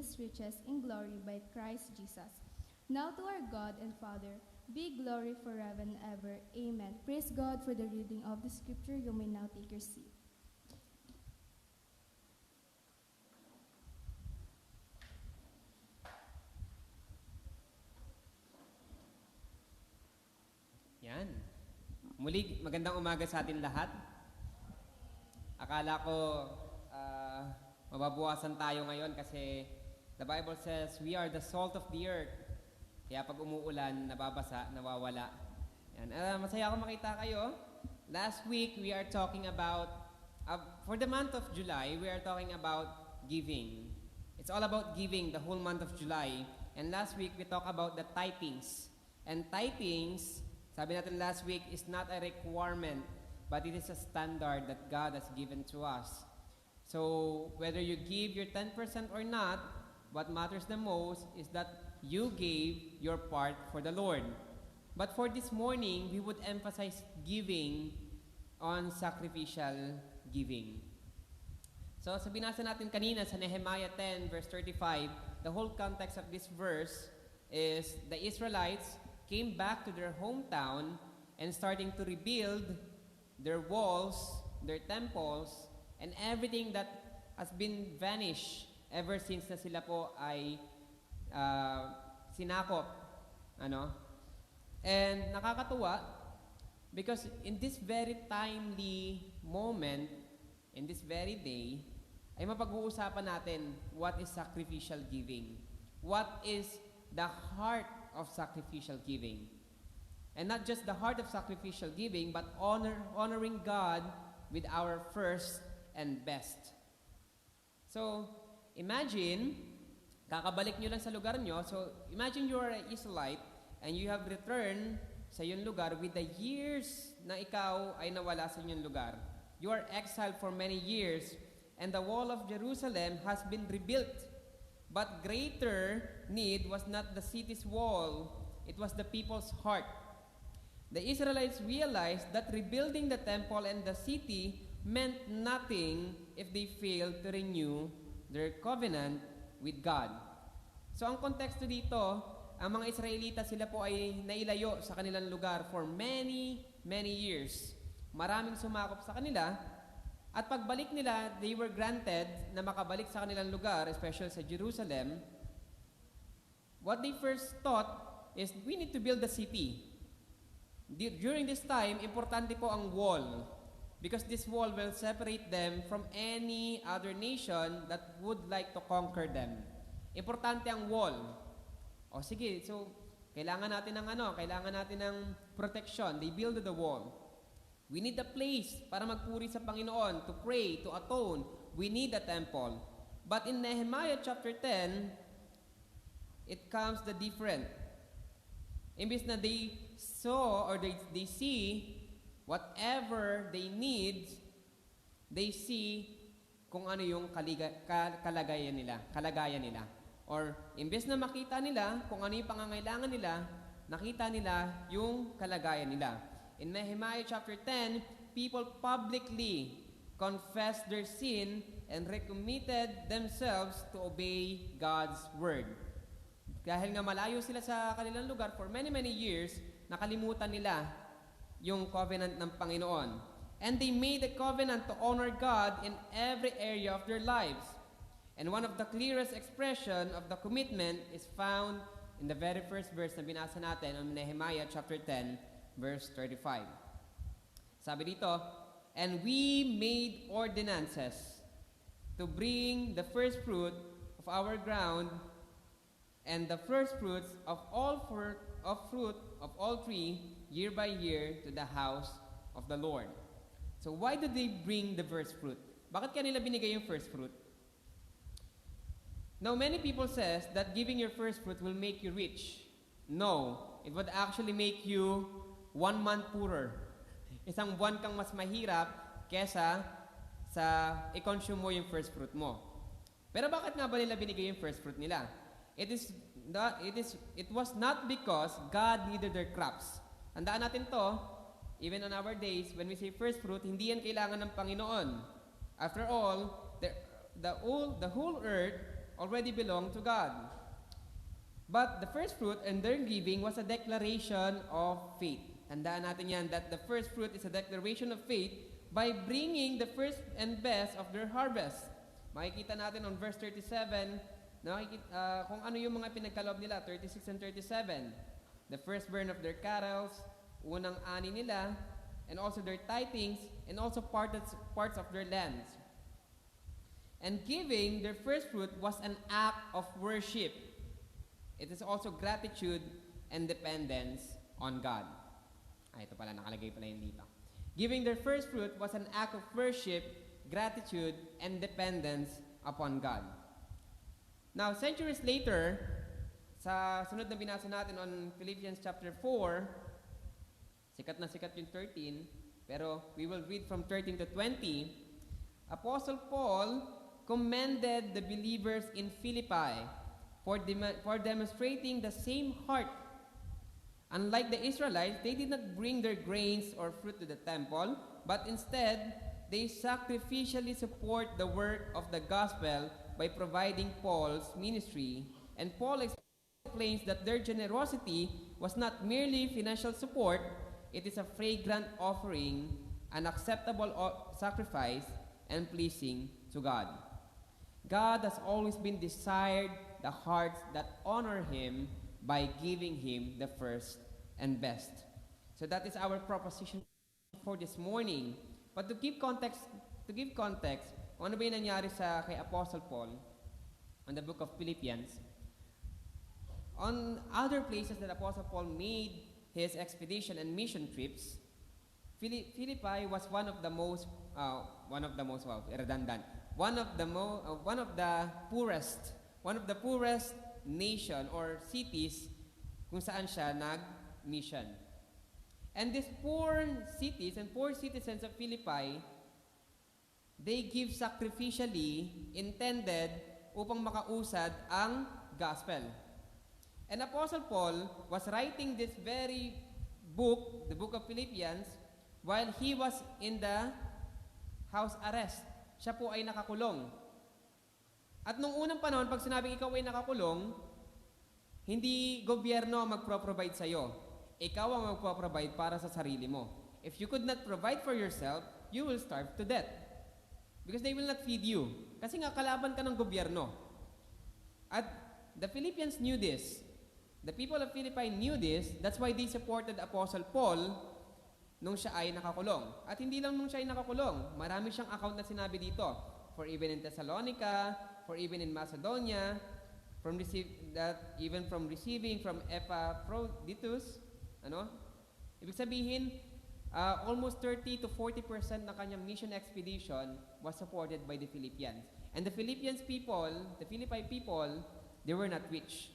his riches in glory by Christ Jesus. Now to our God and Father, be glory forever and ever. Amen. Praise God for the reading of the scripture. You may now take your seat. Yan. Muli, magandang umaga sa atin lahat. Akala ko mababawasan tayo ngayon kasi the Bible says we are the salt of the earth. Kaya pag umuulan, nababasa, nawawala. Yan. Masaya ako makita kayo. Last week, we are talking about, for the month of July, we are talking about giving. It's all about giving the whole month of July. And last week, we talked about the tithings. And tithings, sabi natin last week, is not a requirement, but it is a standard that God has given to us. So, whether you give your 10% or not, what matters the most is that you gave your part for the Lord. But for this morning, we would emphasize giving on sacrificial giving. So, sa binasa natin kanina sa Nehemiah 10 verse 35, the whole context of this verse is the Israelites came back to their hometown and starting to rebuild their walls, their temples, and everything that has been vanished ever since na sila po ay sinakop. And nakakatuwa because in this very timely moment, in this very day, ay mapag-uusapan natin what is sacrificial giving. What is the heart of sacrificial giving. And not just the heart of sacrificial giving, but honoring God with our first and best. So, imagine, kakabalik nyo lang sa lugar nyo. So, imagine you are an Israelite and you have returned sa iyong lugar with the years na ikaw ay nawala sa iyong lugar. You are exiled for many years and the wall of Jerusalem has been rebuilt. But greater need was not the city's wall, it was the people's heart. The Israelites realized that rebuilding the temple and the city meant nothing if they failed to renew their covenant with God. So ang konteksto dito, ang mga Israelita sila po ay nailayo sa kanilang lugar for many, many years. Maraming sumakop sa kanila at pagbalik nila, they were granted na makabalik sa kanilang lugar, especially sa Jerusalem. What they first thought is we need to build the city. During this time, importante po ang wall because this wall will separate them from any other nation that would like to conquer them. Importante ang wall. O sige, so kailangan natin ng protection. They build the wall. We need a place para magpuri sa Panginoon, to pray, to atone. We need a temple. But in Nehemiah chapter 10, it comes the different. Imbis na they saw or they see whatever they need, they see kung ano yung kalagayan nila. Or imbes na makita nila kung ano yung pangangailangan nila, nakita nila yung kalagayan nila. In Nehemiah chapter 10, people publicly confessed their sin and recommitted themselves to obey God's word. Dahil nga malayo sila sa kanilang lugar for many, many years, nakalimutan nila yung covenant ng Panginoon. And they made a covenant to honor God in every area of their lives. And one of the clearest expression of the commitment is found in the very first verse na binasa natin on Nehemiah chapter 10, verse 35. Sabi dito, and we made ordinances to bring the first fruit of our ground and the first fruits of all fruit of all tree year by year to the house of the Lord. So why did they bring the first fruit? Bakit kanila binigay yung first fruit? Now, many people says that giving your first fruit will make you rich. No, it would actually make you 1 month poorer. Isang buwan kang mas mahirap kesa sa i-consume mo yung first fruit mo. Pero bakit nga ba nila binigay yung first fruit nila? It was not because God needed their crops. Tandaan natin to, even on our days, when we say first fruit, hindi yan kailangan ng Panginoon. After all, the whole earth already belonged to God. But the first fruit and their giving was a declaration of faith. Tandaan natin yan, that the first fruit is a declaration of faith by bringing the first and best of their harvest. Makikita natin on verse 37, kung ano yung mga pinagkaloob nila, 36 and 37. The firstborn of their cattle, unang ani nila, and also their tithings, and also parts of their lands. And giving their first fruit was an act of worship. It is also gratitude and dependence on God. Ito pala, nakalagay pala yun dito. Giving their first fruit was an act of worship, gratitude, and dependence upon God. Now, centuries later, sa sunod na binasa natin on Philippians chapter 4, sikat na sikat yung 13, pero we will read from 13 to 20, Apostle Paul commended the believers in Philippi for demonstrating the same heart. Unlike the Israelites, they did not bring their grains or fruit to the temple, but instead, they sacrificially support the work of the gospel by providing Paul's ministry. And Paul explains that their generosity was not merely financial support, it is a fragrant offering, an acceptable sacrifice, and pleasing to God. God has always been desired the hearts that honor Him by giving Him the first and best. So that is our proposition for this morning. But to give context, kung ano ba yung nangyari kay Apostle Paul on the book of Philippians, on other places that Apostle Paul made his expedition and mission trips, Philippi was one of the poorest nation or cities kung saan siya nag-mission. And these poor cities and poor citizens of Philippi, they give sacrificially intended upang makausad ang gospel. And Apostle Paul was writing this very book, the book of Philippians, while he was in the house arrest. Siya po ay nakakulong. At nung unang panahon, pag sinabing ikaw ay nakakulong, hindi gobyerno ang magpro-provide sa'yo. Ikaw ang magpro-provide para sa sarili mo. If you could not provide for yourself, you will starve to death. Because they will not feed you. Kasi nga, kalaban ka ng gobyerno. At the Philippians knew this. The people of Philippi knew this. That's why they supported Apostle Paul nung siya ay nakakulong. At hindi lang nung siya ay nakakulong. Marami siyang account na sinabi dito. For even in Thessalonica, for even in Macedonia, even from receiving from Epaphroditus, ibig sabihin, almost 30 to 40% na kanyang mission expedition was supported by the Philippians. And the Philippi people, they were not rich.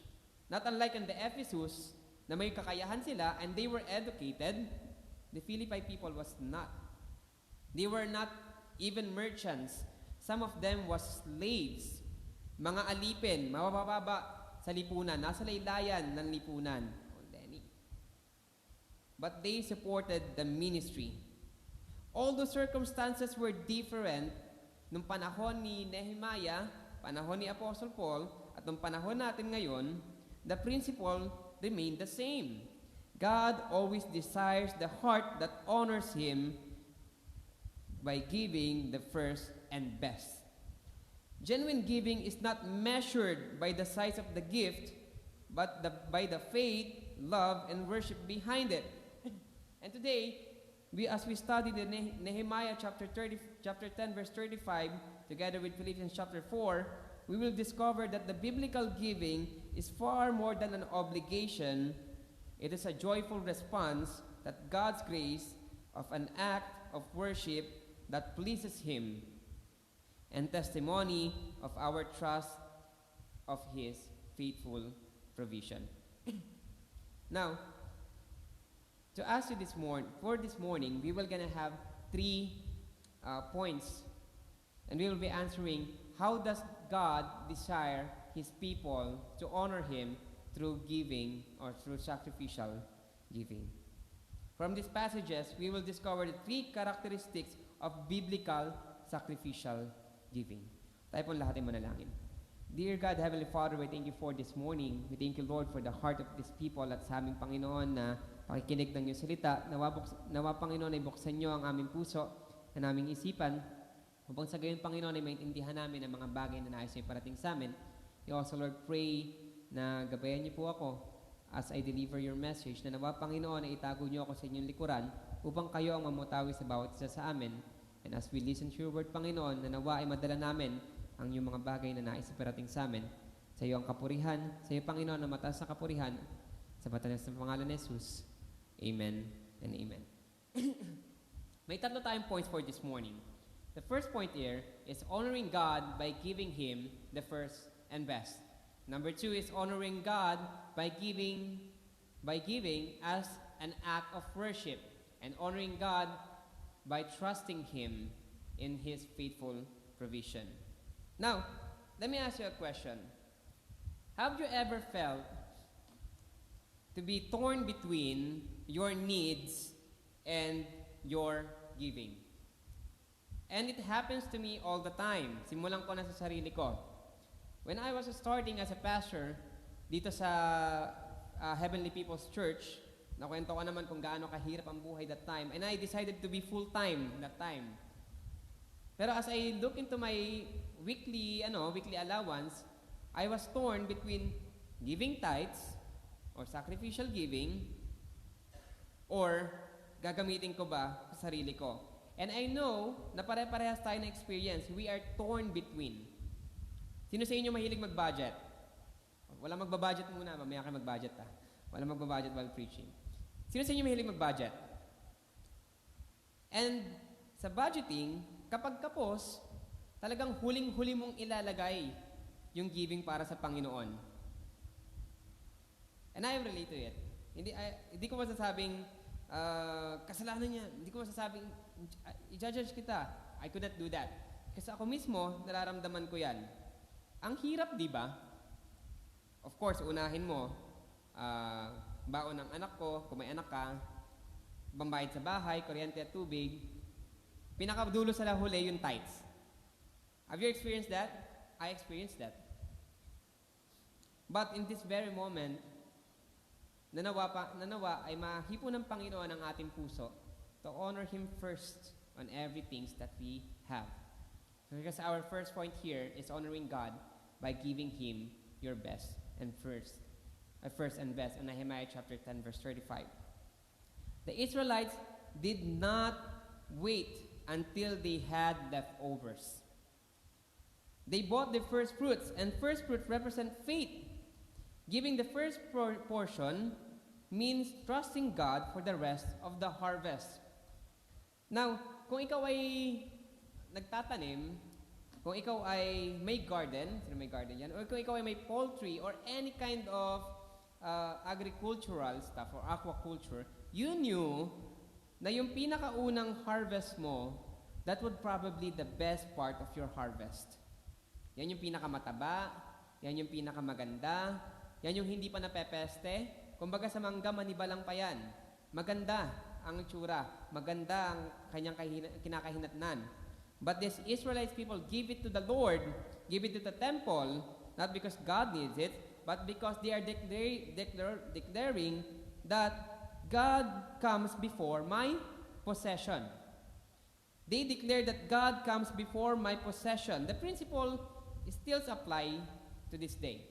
Not unlike in the Ephesus, na may kakayahan sila and they were educated, the Philippi people was not. They were not even merchants. Some of them was slaves. Mga alipin, mabababa sa lipunan, nasa laylayan ng lipunan. But they supported the ministry. Although circumstances were different, nung panahon ni Nehemiah, panahon ni Apostle Paul, at nung panahon natin ngayon, the principle remained the same. God always desires the heart that honors Him by giving the first and best. Genuine giving is not measured by the size of the gift, but by the faith, love, and worship behind it. And today, as we study the Nehemiah chapter 10, verse 35, together with Philippians chapter 4, we will discover that the biblical giving is far more than an obligation. It is a joyful response that God's grace of an act of worship that pleases Him, and testimony of our trust of His faithful provision. Now, to ask you for this morning, we will gonna have 3 points, and we will be answering, how does God desire His people to honor Him through giving or through sacrificial giving? From these passages, we will discover the 3 characteristics of biblical sacrificial giving. Tayo po lahat ay manalangin. Dear God, Heavenly Father, we thank you for this morning. We thank you, Lord, for the heart of these people at sa aming Panginoon na pakikinig ng iyong salita. Nawa Panginoon, ay buksan niyo ang aming puso, ang aming isipan, upang sa gayon, Panginoon, ay maintindihan namin ang mga bagay na nais niyo parating sa amin. We also, Lord, pray na gabayan niyo po ako as I deliver your message, na nawa, Panginoon, ay itago niyo ako sa inyong likuran upang kayo ang mamutawi sa bawat isa sa amin. And as we listen to your word, Panginoon, na nawa ay madala namin ang iyong mga bagay na nais parating sa amin. Sa iyo ang kapurihan, sa iyo, Panginoon, na mataas na kapurihan, sa mataas na pangalan ni Jesus. Amen and amen. May tatlo tayong points for this morning. The first point here is honoring God by giving Him the first and best. Number 2 is honoring God by giving as an act of worship, and honoring God by trusting Him in His faithful provision. Now, let me ask you a question. Have you ever felt to be torn between your needs and your giving? And it happens to me all the time. Simulan ko na sa sarili ko. When I was starting as a pastor dito sa Heavenly People's Church, nakwento ko naman kung gaano kahirap ang buhay that time, and I decided to be full-time that time. Pero as I look into my weekly allowance, I was torn between giving tithes or sacrificial giving, or gagamitin ko ba sa sarili ko. And I know na pare-parehas tayo na experience. We are torn between. Sino sa inyo mahilig mag-budget? Wala magbabudget muna, mamaya kayo mag-budget ha. Wala magbabudget while preaching. Sino sa inyo mahilig mag-budget? And sa budgeting, kapag kapos, talagang huling-huli mong ilalagay yung giving para sa Panginoon. And I relate to it. Hindi ko masasabing kasalanan niya. Hindi ko masasabing i-judge kita. I could not do that. Kasi ako mismo, nararamdaman ko yan. Ang hirap, di ba? Of course, unahin mo, baon ng anak ko, kung may anak ka, pambayad sa bahay, kuryente at tubig, pinakadulo sa huli yung tithes. Have you experienced that? I experienced that. But in this very moment, nanawa ay mahipo ng Panginoon ang ating puso to honor Him first on everything that we have. Because our first point here is honoring God by giving Him your best and first and best in Nehemiah chapter 10 verse 35. The Israelites did not wait until they had leftovers. They bought the first fruits, and first fruits represent faith. Giving the first portion means trusting God for the rest of the harvest. Now, kung ikaw ay nagtatanim, kung ikaw ay may garden, sino may garden yan? Or kung ikaw ay may poultry or any kind of agricultural stuff or aquaculture, you knew na yung pinakaunang harvest mo, that would probably the best part of your harvest. Yan yung pinakamataba, yan yung pinakamaganda, yan yung hindi pa napepeste. Kumbaga sa mangga, manibalang pa yan. Maganda ang itsura, maganda ang kanyang kinakahinatnan. But these Israelite people give it to the Lord, give it to the temple, not because God needs it, but because they are declaring that God comes before my possession. They declare that God comes before my possession. The principle still applies to this day.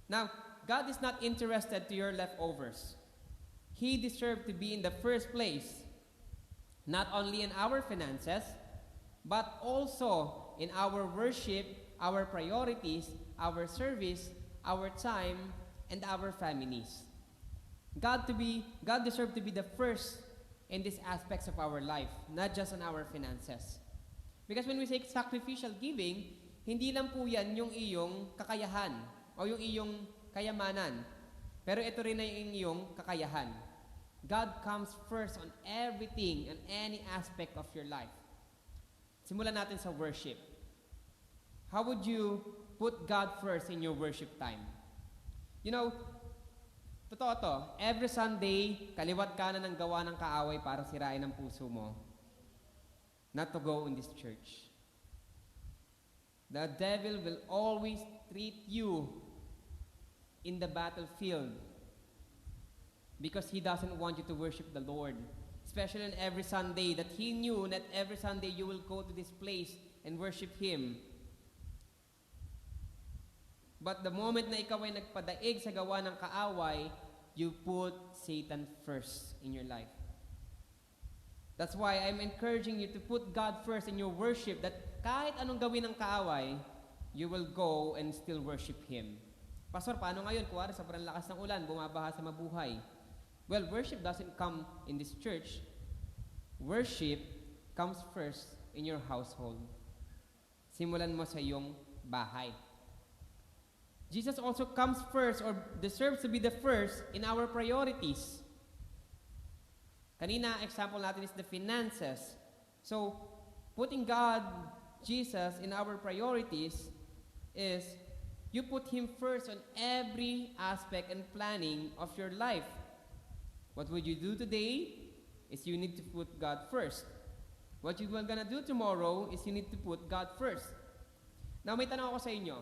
Now, God is not interested to your leftovers. He deserves to be in the first place, not only in our finances, but also in our worship, our priorities, our service, our time, and our families. God deserves to be the first in these aspects of our life, not just on our finances. Because when we say sacrificial giving, hindi lang po yan yung iyong kakayahan o yung iyong kayamanan. Pero ito rin na yung iyong kakayahan. God comes first on everything and any aspect of your life. Simulan natin sa worship. How would you put God first in your worship time? You know, totoo to, every Sunday, kaliwat kanan ng gawa ng kaaway para sirain ang puso mo. Not to go in this church. The devil will always treat you in the battlefield because He doesn't want you to worship the Lord. Especially on every Sunday, that He knew that every Sunday you will go to this place and worship Him. But the moment na ikaw ay nagpadaig sa gawa ng kaaway, you put Satan first in your life. That's why I'm encouraging you to put God first in your worship, that kahit anong gawin ng kaaway, you will go and still worship Him. Pastor, paano ngayon? Kuwari, sobrang lakas ng ulan, bumabaha sa mabuhay. Well, worship doesn't come in this church. Worship comes first in your household. Simulan mo sa iyong bahay. Jesus also comes first or deserves to be the first in our priorities. Kanina, example natin is the finances. So, putting God, Jesus, in our priorities is you put Him first on every aspect and planning of your life. What would you do today is you need to put God first. What you are gonna do tomorrow is you need to put God first. Now, may tanong ako sa inyo.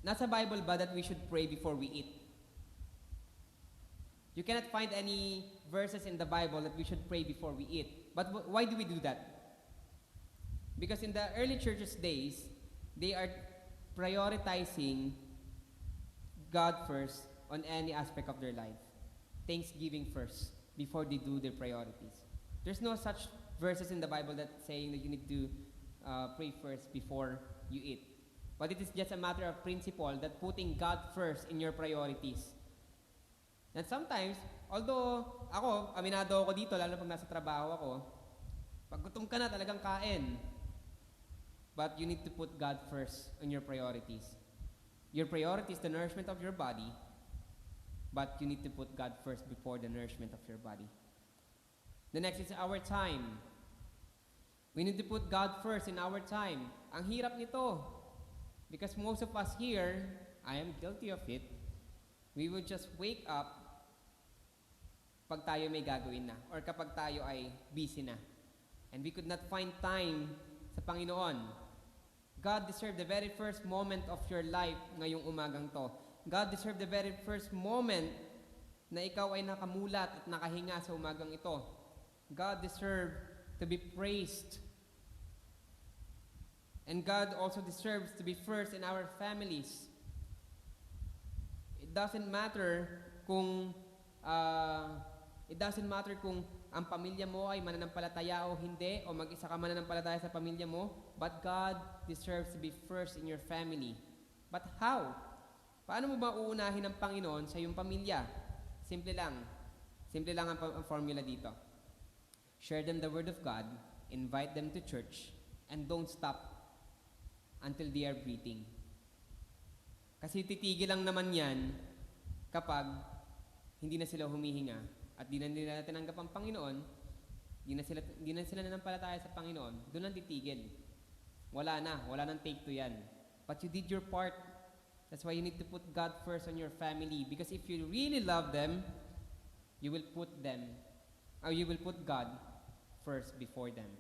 Nasa Bible ba that we should pray before we eat? You cannot find any verses in the Bible that we should pray before we eat. But why do we do that? Because in the early church's days, they are prioritizing God first on any aspect of their life. Thanksgiving first before they do their priorities. There's no such verses in the Bible that saying that you need to pray first before you eat. But it is just a matter of principle that putting God first in your priorities. And sometimes, although ako, aminado ako dito, lalo pag nasa trabaho ako, pag gutom ka na, talagang kain. But you need to put God first in your priorities. Your priority is the nourishment of your body, but you need to put God first before the nourishment of your body. The next is our time. We need to put God first in our time. Ang hirap nito. Because most of us here, I am guilty of it, we would just wake up pag tayo may gagawin na or kapag tayo ay busy na. And we could not find time sa Panginoon. God deserved the very first moment of your life ngayong umagang to. God deserved the very first moment na ikaw ay nakamulat at nakahinga sa umagang ito. God deserved to be praised. And God also deserves to be first in our families. It doesn't matter kung ang pamilya mo ay mananampalataya o hindi, o mag-isa ka mananampalataya sa pamilya mo, but God deserves to be first in your family. But how? Paano mo ba uunahin ng Panginoon sa iyong pamilya? Simple lang. Simple lang ang formula dito. Share them the Word of God, invite them to church, and don't stop until they are breathing. Kasi titigil lang naman yan kapag hindi na sila humihinga at di na nila tinanggap ang Panginoon, di na sila nanampalataya sa Panginoon, doon lang titigil. Wala nang take to yan. But you did your part. That's why you need to put God first on your family. Because if you really love them, you will put God first before them.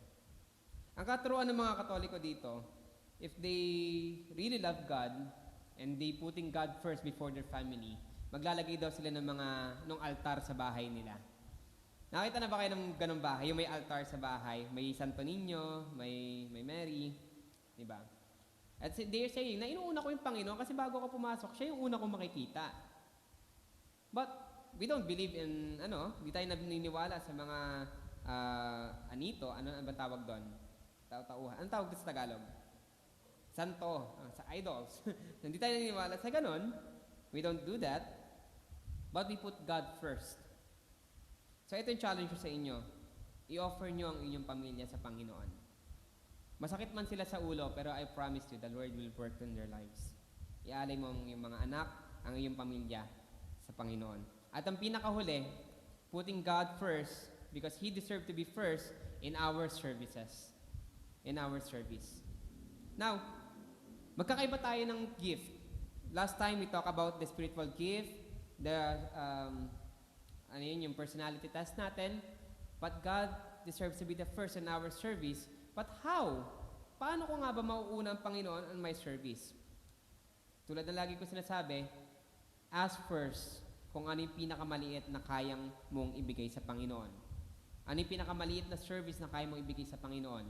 Ang katuruan ng mga Katoliko dito, if they really love God and they putting God first before their family, maglalagay daw sila ng nung altar sa bahay nila. Nakita na ba kayo ng ganung bahay? Yung may altar sa bahay, may Santo Niño, may Mary, di ba? At they're saying na inuuna ko yung Panginoon kasi bago ako pumasok, siya yung una kong makikita. But we don't believe in, di tayo naniniwala sa mga anito, ano ba tawag doon? Tauhan. Anong tawag doon sa Tagalog? Santo, sa idols. Hindi tayo naniniwala sa ganon. We don't do that. But we put God first. So ito yung challenge ko sa inyo. I-offer nyo ang inyong pamilya sa Panginoon. Masakit man sila sa ulo, pero I promise you, the Lord will work in their lives. Ialay mo ang iyong mga anak, ang iyong pamilya sa Panginoon. At ang pinakahuli, putting God first, because He deserved to be first in our services. In our service. Now, magkakaiba tayo ng gift. Last time, we talked about the spiritual gift, yung personality test natin. But God deserves to be the first in our service. But how? Paano ko nga ba mauuna ang Panginoon on my service? Tulad ng lagi ko sinasabi, ask first kung ano yung pinakamaliit na kayang mong ibigay sa Panginoon. Ano yung pinakamaliit na service na kaya mong ibigay sa Panginoon?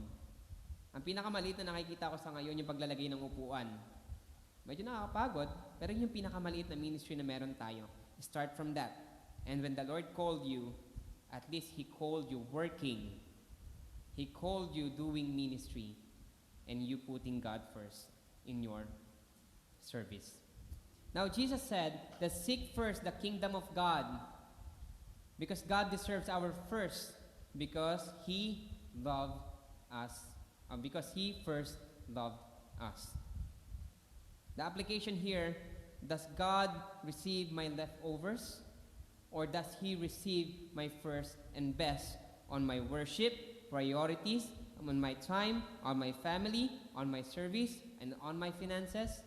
Ang pinakamaliit na nakikita ko sa ngayon yung paglalagay ng upuan. Medyo nakakapagod, pero yung pinakamaliit na ministry na meron tayo. Start from that. And when the Lord called you, at least He called you working. He called you doing ministry. And you putting God first in your service. Now, Jesus said that seek first the kingdom of God because God deserves our first because He loved us. Because He first loved us. The application here, does God receive my leftovers or does He receive my first and best on my worship, priorities, on my time, on my family, on my service, and on my finances?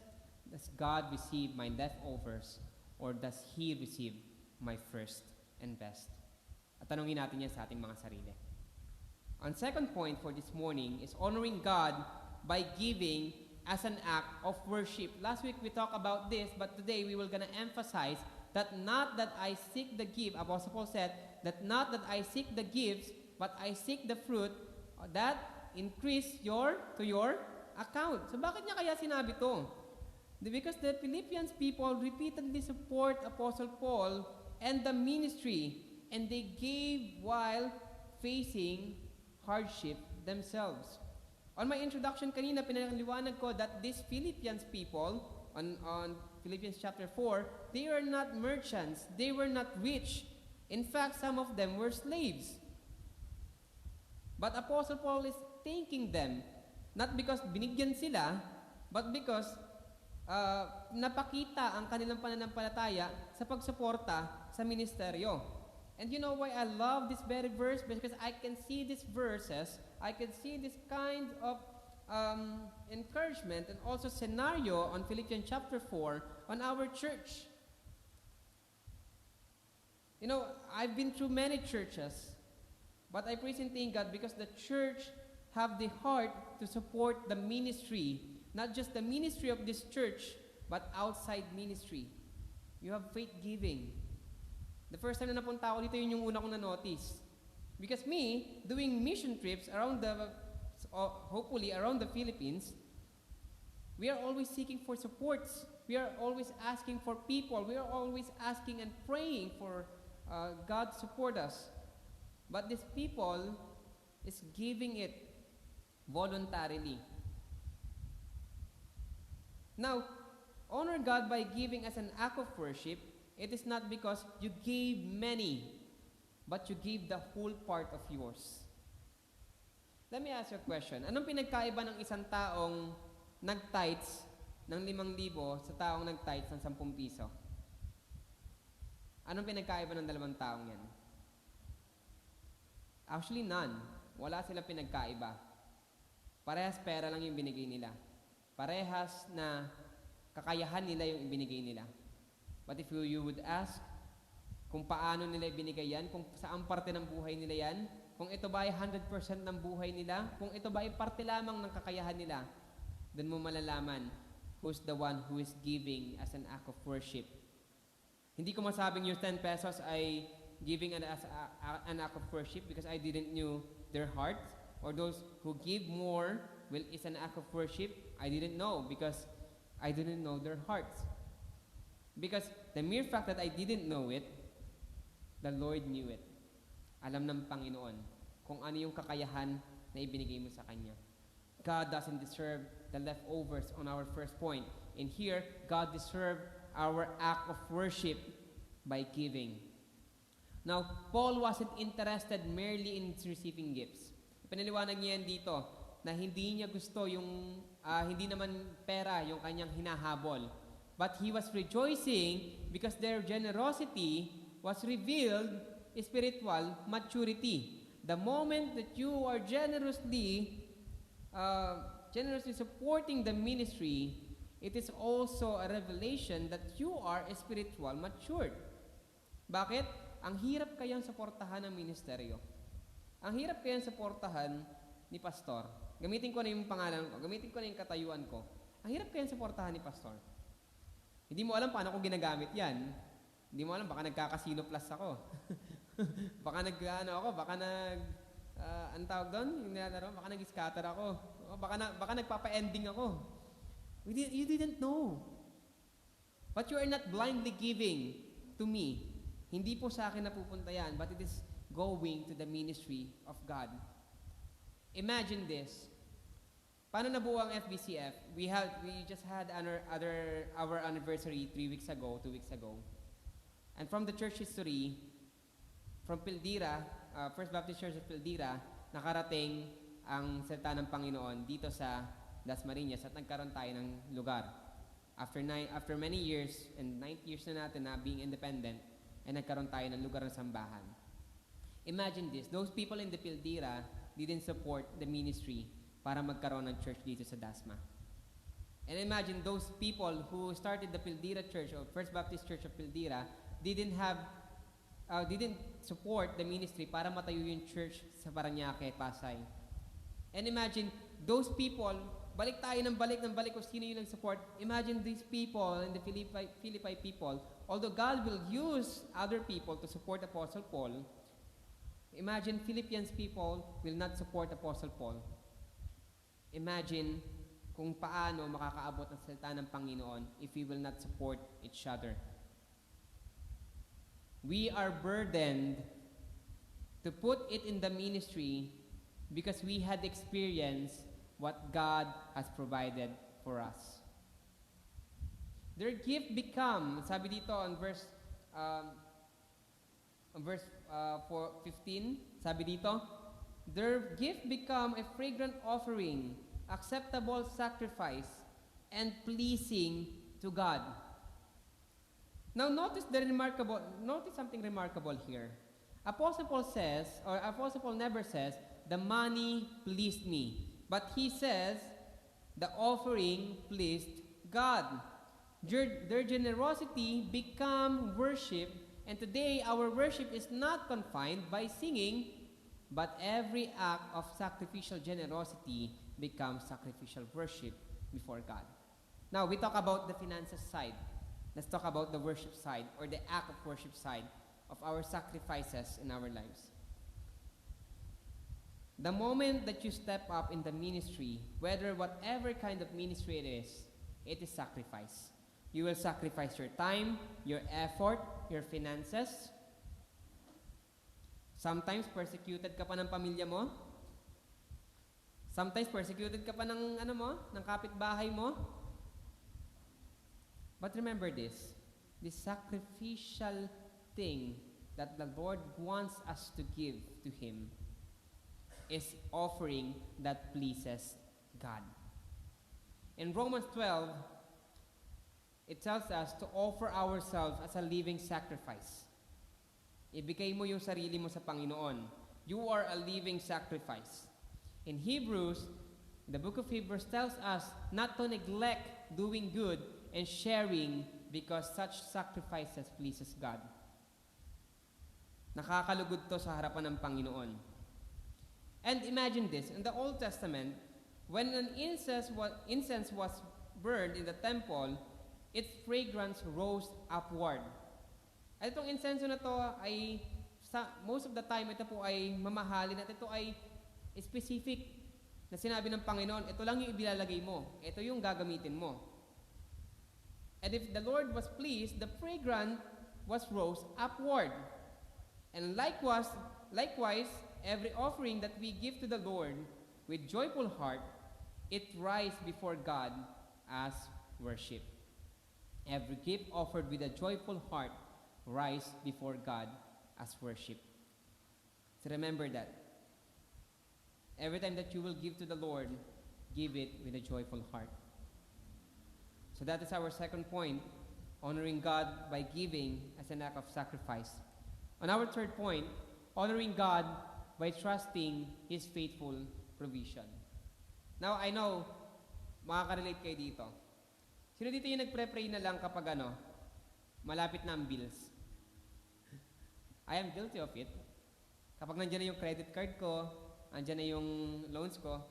Does God receive my leftovers or does He receive my first and best? At tanungin natin yan sa ating mga sarili. Ang second point for this morning is honoring God by giving as an act of worship. Last week we talked about this, but today we will gonna emphasize that not that I seek the gift, Apostle Paul said, that not that I seek the gifts, but I seek the fruit that increase to your account. So bakit niya kaya sinabi to? Because the Philippians people repeatedly support Apostle Paul and the ministry, and they gave while facing hardship themselves. On my introduction kanina, pinaliwanag ko that these Philippians people, on Philippians chapter 4, they are not merchants, they were not rich. In fact, some of them were slaves. But Apostle Paul is thanking them, not because binigyan sila, but because napakita ang kanilang pananampalataya sa pagsuporta sa ministeryo. And you know why I love this very verse? Because I can see these verses, I can see this kind of encouragement and also scenario on Philippians chapter 4 on our church. You know, I've been through many churches, but I praise and thank God because the church have the heart to support the ministry, not just the ministry of this church, but outside ministry. You have faith giving. The first time na napunta ako dito, yun yung una kong na-notice. Because me, doing mission trips around hopefully around the Philippines, we are always seeking for supports. We are always asking for people. We are always asking and praying for God to support us. But these people is giving it voluntarily. Now, honor God by giving as an act of worship. It is not because you gave many, but you gave the whole part of yours. Let me ask you a question. Anong pinagkaiba ng isang taong nag-tithes ng 5,000 sa taong nag-tithes ng 10 piso? Anong pinagkaiba ng dalawang taong yan? Actually, none. Wala silang pinagkaiba. Parehas pera lang yung binigay nila. Parehas na kakayahan nila yung ibinigay nila. But if you would ask kung paano nila ibinigay yan, kung saan parte ng buhay nila yan, kung ito ba ay 100% ng buhay nila, kung ito ba ay parte lamang ng kakayahan nila, then mo malalaman who's the one who is giving as an act of worship. Hindi ko masabing yung 10 pesos ay giving as an act of worship because I didn't know their hearts, or those who give more is an act of worship. I didn't know because I didn't know their hearts. Because the mere fact that I didn't know it, the Lord knew it. Alam ng Panginoon kung ano yung kakayahan na ibinigay mo sa Kanya. God doesn't deserve the leftovers on our first point. In here, God deserves our act of worship by giving. Now, Paul wasn't interested merely in receiving gifts. Pinaliwanag niya yan dito na hindi niya gusto yung, hindi naman pera yung kanyang hinahabol. But he was rejoicing because their generosity was revealed spiritual maturity. The moment that you are generously supporting the ministry, it is also a revelation that you are spiritual matured. Bakit? Ang hirap kayang suportahan ng ministeryo. Ang hirap kayang suportahan ni pastor. Gamitin ko na yung pangalan ko, gamitin ko na yung katayuan ko. Ang hirap kayang suportahan ni pastor. Hindi mo alam paano ko ginagamit yan. Hindi mo alam, baka nagkakasino plus ako. Baka anong tawag doon? Yung nilalaro, baka nag-scatter ako. O, baka nagpapa-ending ako. You didn't know. But you are not blindly giving to me. Hindi po sa akin napupunta yan, but it is going to the ministry of God. Imagine this. Paano nabuo ang FBCF? We just had our anniversary 2 weeks ago. And from the church history, from Pildira, First Baptist Church of Pildira, nakarating ang salita ng Panginoon dito sa Dasmariñas at nagkaroon tayo ng lugar. After many years, and 9 years na natin na being independent, ay nagkaroon tayo ng lugar ng sambahan. Imagine this, those people in the Pildira didn't support the ministry para magkaroon ng church dito sa Dasma. And imagine those people who started the Pildira Church or First Baptist Church of Pildira didn't support the ministry para matayo yung church sa Parañaque, Pasay. And imagine those people, balik tayo ng balik kung sino yung nag-support. Imagine these people and the Philippi people, although God will use other people to support Apostle Paul, imagine Philippians people will not support Apostle Paul. Imagine kung paano makakaabot ang salita ng Panginoon if we will not support each other. We are burdened to put it in the ministry because we had experienced what God has provided for us. Their gift become, sabi dito on verse 15, sabi dito, their gift become a fragrant offering, acceptable sacrifice, and pleasing to God. Now notice something remarkable here. Apostle Paul never says, the money pleased me. But he says, the offering pleased God. Their generosity become worship, and today our worship is not confined by singing, but every act of sacrificial generosity becomes sacrificial worship before God. Now, we talk about the finances side. Let's talk about the worship side or the act of worship side of our sacrifices in our lives. The moment that you step up in the ministry, whatever kind of ministry it is sacrifice. You will sacrifice your time, your effort, your finances. Sometimes persecuted ka pa ng pamilya mo. Sometimes persecuted ka pa ng kapitbahay mo. But remember this sacrificial thing that the Lord wants us to give to Him is offering that pleases God. In Romans 12, it tells us to offer ourselves as a living sacrifice. Ibigay mo yung sarili mo sa Panginoon. You are a living sacrifice. In Hebrews, the book of Hebrews tells us not to neglect doing good and sharing because such sacrifices pleases God. Nakakalugod to sa harapan ng Panginoon. And imagine this, in the Old Testament, when an incense was burned in the temple, its fragrance rose upward. At itong insenso na to ay, most of the time, ito po ay mamahalin at ito ay specific na sinabi ng Panginoon, ito lang yung ibilalagay mo, ito yung gagamitin mo. And if the Lord was pleased, the fragrance was rose upward. And likewise, every offering that we give to the Lord with joyful heart, it rises before God as worship. Every gift offered with a joyful heart rise before God as worship. So remember that. Every time that you will give to the Lord, give it with a joyful heart. So that is our second point, honoring God by giving as an act of sacrifice. On our third point, honoring God by trusting His faithful provision. Now, I know, makaka-relate kayo dito. Sino dito yung nagpre-pray na lang kapag malapit na ang bills? I am guilty of it. Kapag nandiyan na yung credit card ko, nandiyan na yung loans ko,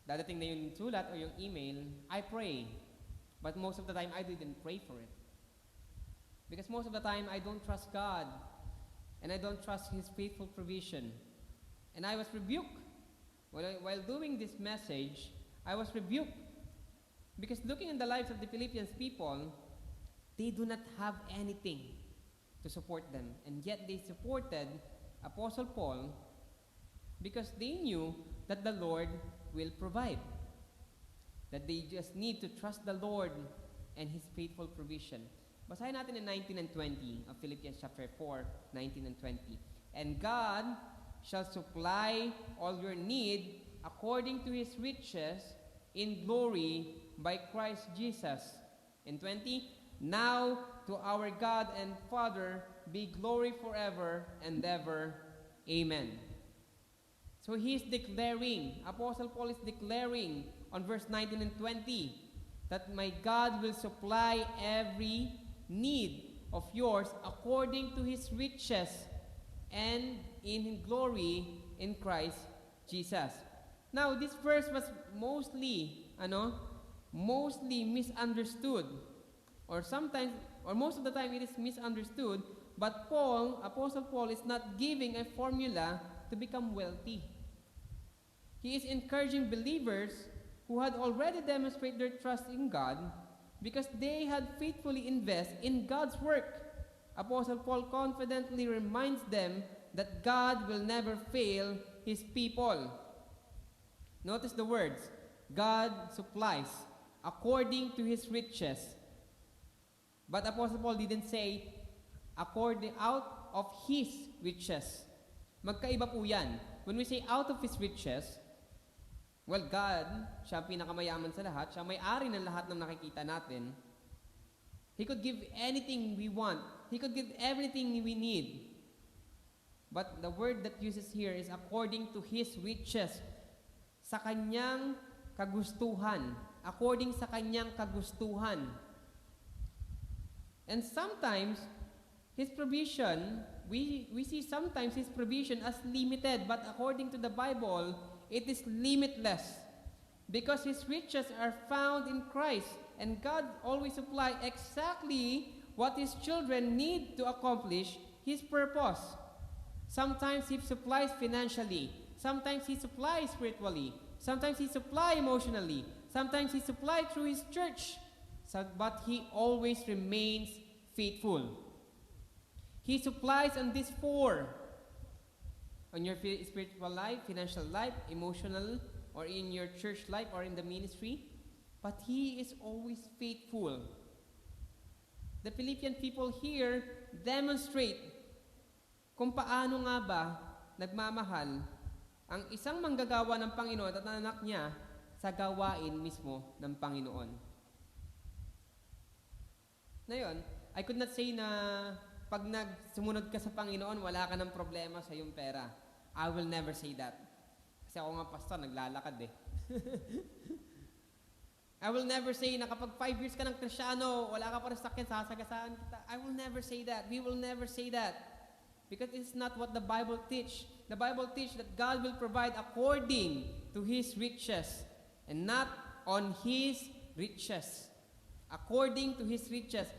dadating na yung sulat o yung email, I pray. But most of the time, I didn't pray for it. Because most of the time, I don't trust God. And I don't trust His faithful provision. And I was rebuked. While doing this message, I was rebuked. Because looking in the lives of the Philippians people, they do not have anything to support them. And yet they supported Apostle Paul because they knew that the Lord will provide. That they just need to trust the Lord and His faithful provision. Basahin natin in 19 and 20 of Philippians chapter 4, 19 and 20. And God shall supply all your need according to His riches in glory by Christ Jesus. In 20, now to our God and Father be glory forever and ever. Amen. So he is declaring, Apostle Paul is declaring on verse 19 and 20 that my God will supply every need of yours according to His riches and in glory in Christ Jesus. Now, this verse was mostly misunderstood, or most of the time it is misunderstood. But Apostle Paul, is not giving a formula to become wealthy. He is encouraging believers who had already demonstrated their trust in God because they had faithfully invested in God's work. Apostle Paul confidently reminds them that God will never fail His people. Notice the words, God supplies according to His riches. But Apostle Paul didn't say, according out of His riches. Magkaiba po yan. When we say out of His riches, well, God, siya ang pinakamayaman sa lahat. Siya may-ari ng lahat ng nakikita natin. He could give anything we want. He could give everything we need. But the word that uses here is according to His riches. Sa Kanyang kagustuhan. According sa Kanyang kagustuhan. And sometimes, His provision, we see sometimes His provision as limited, but according to the Bible, it is limitless. Because His riches are found in Christ, and God always supplies exactly what His children need to accomplish His purpose. Sometimes He supplies financially, sometimes He supplies spiritually, sometimes He supplies emotionally, sometimes He supplies through His church, but He always remains faithful. He supplies on these four. On your spiritual life, financial life, emotional, or in your church life, or in the ministry. But He is always faithful. The Philippian people here demonstrate kung paano nga ba nagmamahal ang isang manggagawa ng Panginoon at anak niya sa gawain mismo ng Panginoon. Ngayon, I could not say na pag sumunod ka sa Panginoon, wala ka ng problema sa iyong pera. I will never say that. Kasi ako nga pastor, naglalakad eh. I will never say na kapag 5 years ka ng Kristyano, wala ka pa rin sakyan, sasagasaan kita. I will never say that. We will never say that. Because it's not what the Bible teach. The Bible teach that God will provide according to His riches and not on His riches. According to His riches.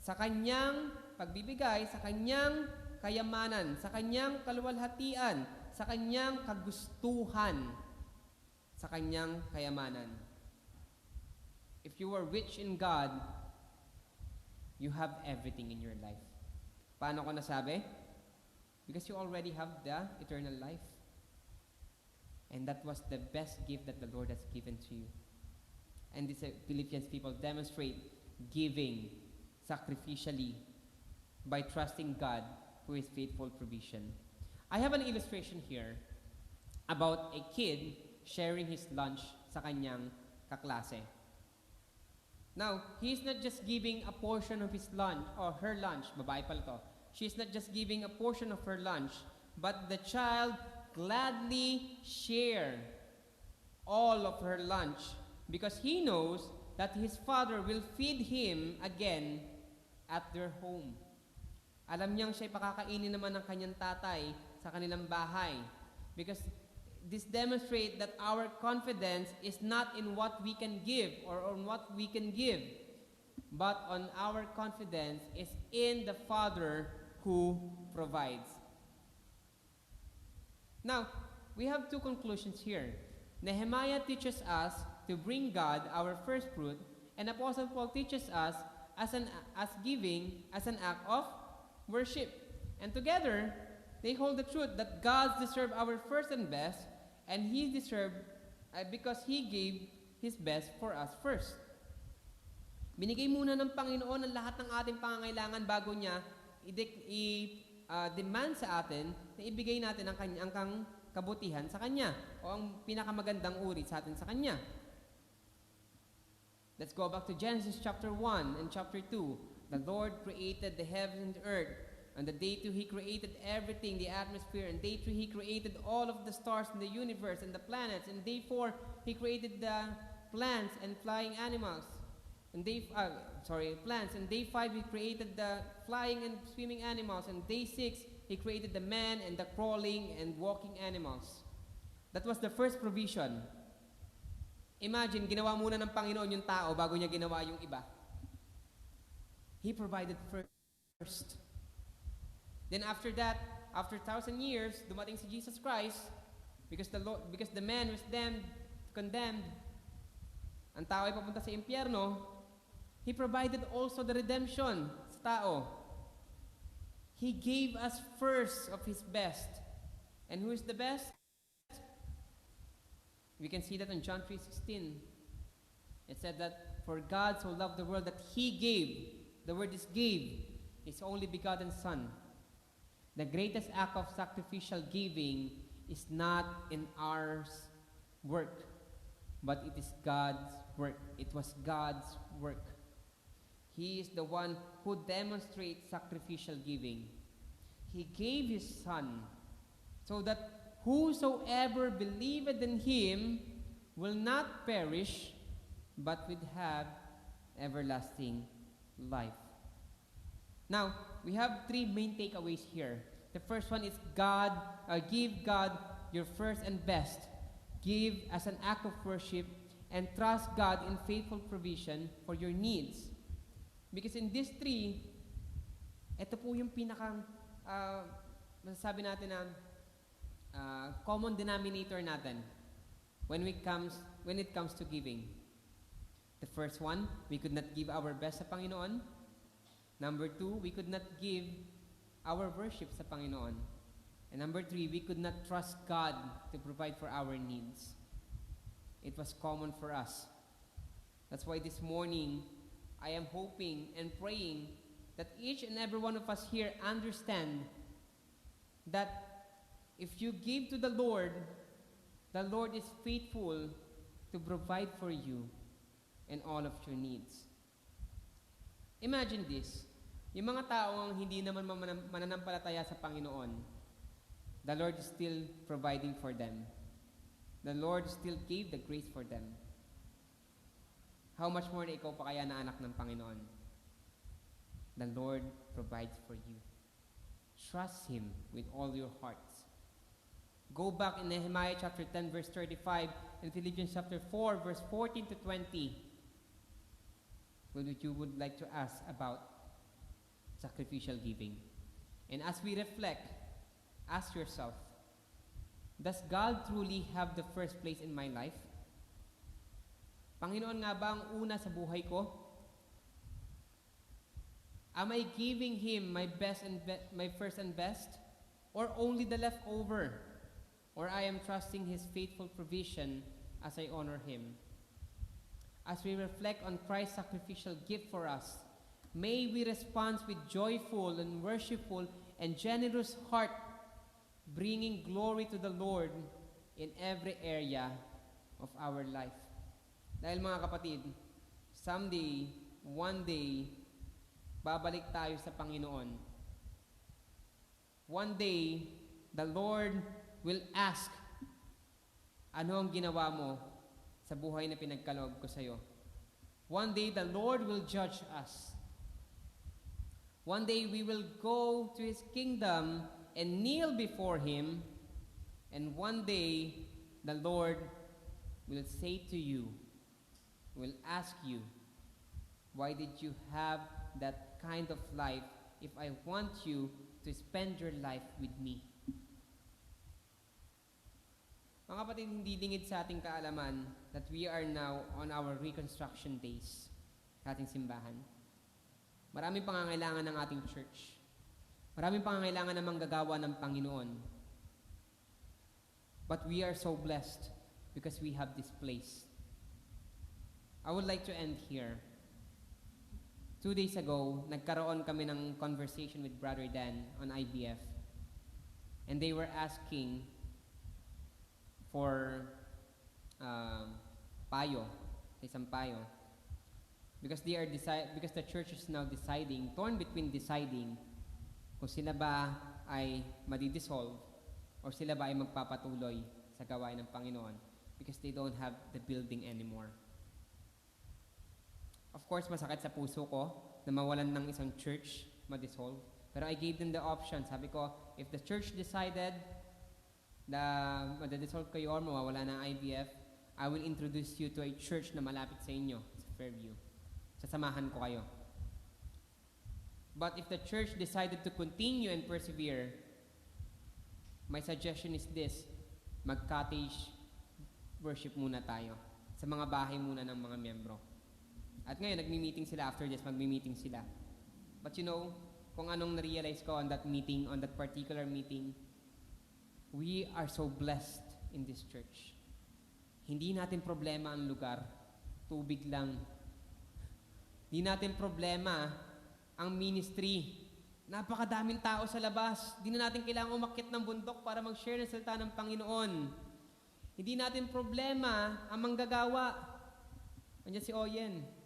Sa Kanyang pagbibigay, sa Kanyang kayamanan, sa Kanyang kaluwalhatian, sa Kanyang kagustuhan, sa Kanyang kayamanan. If you are rich in God, you have everything in your life. Paano ko nasabi? Because you already have the eternal life. And that was the best gift that the Lord has given to you. And these Philippians people demonstrate giving sacrificially by trusting God for His faithful provision. I have an illustration here about a kid sharing his lunch sa kanyang kaklase. Now, he's not just giving a portion of his lunch or her lunch, babae pala to. She's not just giving a portion of her lunch, but the child gladly share all of her lunch because he knows that his father will feed him again at their home. Alam niyang siya'y pakakainin naman ng kanyang tatay sa kanilang bahay. Because this demonstrates that our confidence is not in what we can give or on what we can give, but on our confidence is in the Father who provides. Now, we have two conclusions here. Nehemiah teaches us to bring God our first fruit, and Apostle Paul teaches us as giving as an act of worship. And together, they hold the truth that God deserves our first and best, and He deserved because He gave His best for us first. Binigay muna ng Panginoon ang lahat ng ating pangangailangan bago niya i-demand sa atin na ibigay natin ang kanyang kabutihan sa Kanya o ang pinakamagandang uri sa atin sa Kanya. Let's go back to Genesis chapter 1 and chapter 2. The Lord created the heaven and earth. On the day 2, He created everything, the atmosphere. And day 3, He created all of the stars in the universe and the planets. And day 4, He created the plants and flying animals. And plants. And day 5, He created the flying and swimming animals. And day 6, He created the man and the crawling and walking animals. That was the first provision. Imagine, ginawa muna ng Panginoon yung tao bago niya ginawa yung iba. He provided first. Then after that, after 1,000 years, dumating si Jesus Christ, because the man was condemned, ang tao ay papunta sa impyerno, He provided also the redemption sa tao. He gave us first of His best. And who is the best? We can see that in John 3:16. It said that, for God so loved the world that He gave, the word is gave, His only begotten Son. The greatest act of sacrificial giving is not in our work, but it is God's work. It was God's work. He is the one who demonstrates sacrificial giving. He gave His Son so that whosoever believeth in Him will not perish, but will have everlasting life. Now, we have three main takeaways here. The first one is give God your first and best. Give as an act of worship and trust God in faithful provision for your needs. Because in these three, ito po yung masasabi natin na common denominator natin when it comes to giving. The first one, we could not give our best sa Panginoon. Number 2, we could not give our worship sa Panginoon. And number 3, we could not trust God to provide for our needs. It was common for us. That's why this morning, I am hoping and praying that each and every one of us here understand that if you give to the Lord is faithful to provide for you and all of your needs. Imagine this. Yung mga taong hindi naman mananampalataya sa Panginoon, the Lord is still providing for them. The Lord still gave the grace for them. How much more na ikaw pa kaya na anak ng Panginoon? The Lord provides for you. Trust Him with all your hearts. Go back in Nehemiah chapter 10 verse 35 and Philippians chapter 4 verse 14 to 20. What you would like to ask about sacrificial giving. And as we reflect, ask yourself, does God truly have the first place in my life? Panginoon nga ba ang una sa buhay ko? Am I giving Him my first and best? Or only the leftover? Or I am trusting His faithful provision as I honor Him? As we reflect on Christ's sacrificial gift for us, may we respond with joyful and worshipful and generous heart, bringing glory to the Lord in every area of our life. Dahil mga kapatid, one day, babalik tayo sa Panginoon. One day, the Lord will ask, ano ang ginawa mo sa buhay na pinagkaloob ko sa iyo? One day, the Lord will judge us. One day, we will go to His kingdom and kneel before Him. And one day, the Lord will say to you, will ask you, Why did you have that kind of life if I want you to spend your life with me? Mga kapatid, hindi lingid sa ating kaalaman that we are now on our reconstruction days sa ating simbahan. Maraming pangangailangan ng ating church. Maraming pangangailangan na manggagawa ng Panginoon. But we are so blessed because we have this place. I would like to end here. 2 days ago, nagkaroon kami ng conversation with Brother Dan on IBF. And they were asking for payo, isang payo. Because because the church is now deciding, torn between deciding kung sila ba ay madidissolve or sila ba ay magpapatuloy sa gawain ng Panginoon because they don't have the building anymore. Of course, masakit sa puso ko na mawalan ng isang church, ma-dissolve. Pero I gave them the option. Sabi ko, if the church decided na madidissolve kayo or mawawala ng IBF, I will introduce you to a church na malapit sa inyo, sa Fairview. Sasamahan ko kayo. But if the church decided to continue and persevere, my suggestion is this, mag-cottage worship muna tayo. Sa mga bahay muna ng mga miyembro. At ngayon, nagmi-meeting sila after this, magmi-meeting sila. But you know, kung anong na-realize ko on that meeting, on that particular meeting, we are so blessed in this church. Hindi natin problema ang lugar, tubig lang. Hindi natin problema ang ministry. Napakadaming tao sa labas. Hindi na natin kailangang umakyat ng bundok para mag-share ng salita ng Panginoon. Hindi natin problema ang manggagawa. Andiyan si Oyen.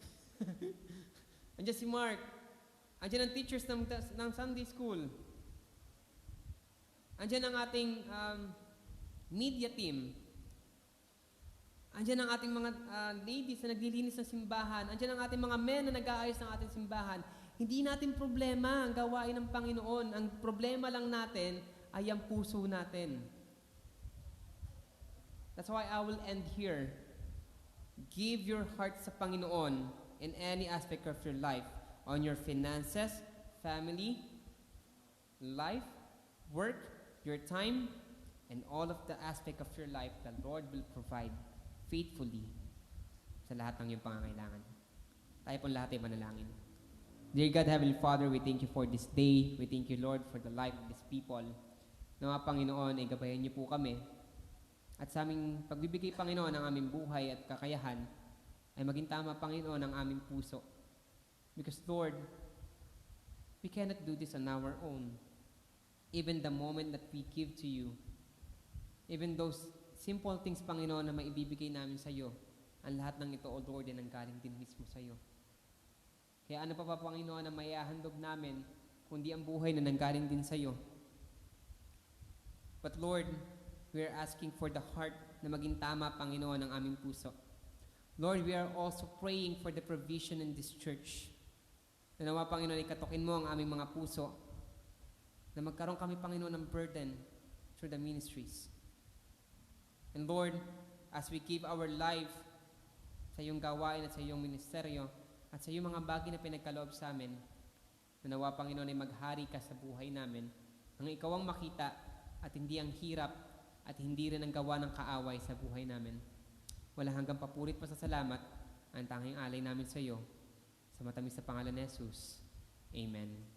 Andiyan si Mark. Andiyan ang teachers ng Sunday School. Andiyan ang ating media team. Andiyan ang ating mga ladies na naglilinis ng simbahan. Andiyan ang ating mga men na nag-aayos ng ating simbahan. Hindi natin problema ang gawain ng Panginoon. Ang problema lang natin ay ang puso natin. That's why I will end here. Give your heart sa Panginoon in any aspect of your life. On your finances, family, life, work, your time, and all of the aspect of your life, the Lord will provide faithfully sa lahat ng iyong pangangailangan. Tayo pong lahat ay manalangin. Dear God, Heavenly Father, we thank you for this day. We thank you, Lord, for the life of these people. Na Panginoon, ay gabayan niyo po kami. At sa aming pagbibigay, Panginoon, ng aming buhay at kakayahan, ay maging tama, Panginoon, ang aming puso. Because, Lord, we cannot do this on our own. Even the moment that we give to you, even those simple things, Panginoon, na maibibigay namin sa iyo, ang lahat ng ito, O Lord, ay nanggaling din mismo sa iyo. Kaya ano pa ba, Panginoon, na maihahandog namin, kundi ang buhay na nanggaling din sa iyo. But Lord, we are asking for the heart na maging tama, Panginoon, ng aming puso. Lord, we are also praying for the provision in this church. Na nawa, Panginoon, ikatukin mo ang aming mga puso na magkaroon kami, Panginoon, ng burden through the ministries. And Lord, as we give our life sa iyong gawain at sa iyong ministeryo at sa iyong mga bagay na pinagkaloob sa amin, na nawa, Panginoon, ay maghari ka sa buhay namin, ang ikaw ang makita at hindi ang hirap at hindi rin ang gawa ng kaaway sa buhay namin. Wala hanggang papurit pa sa salamat ang tanging alay namin sa iyo. Sa matamis na pangalan ni Jesus. Amen.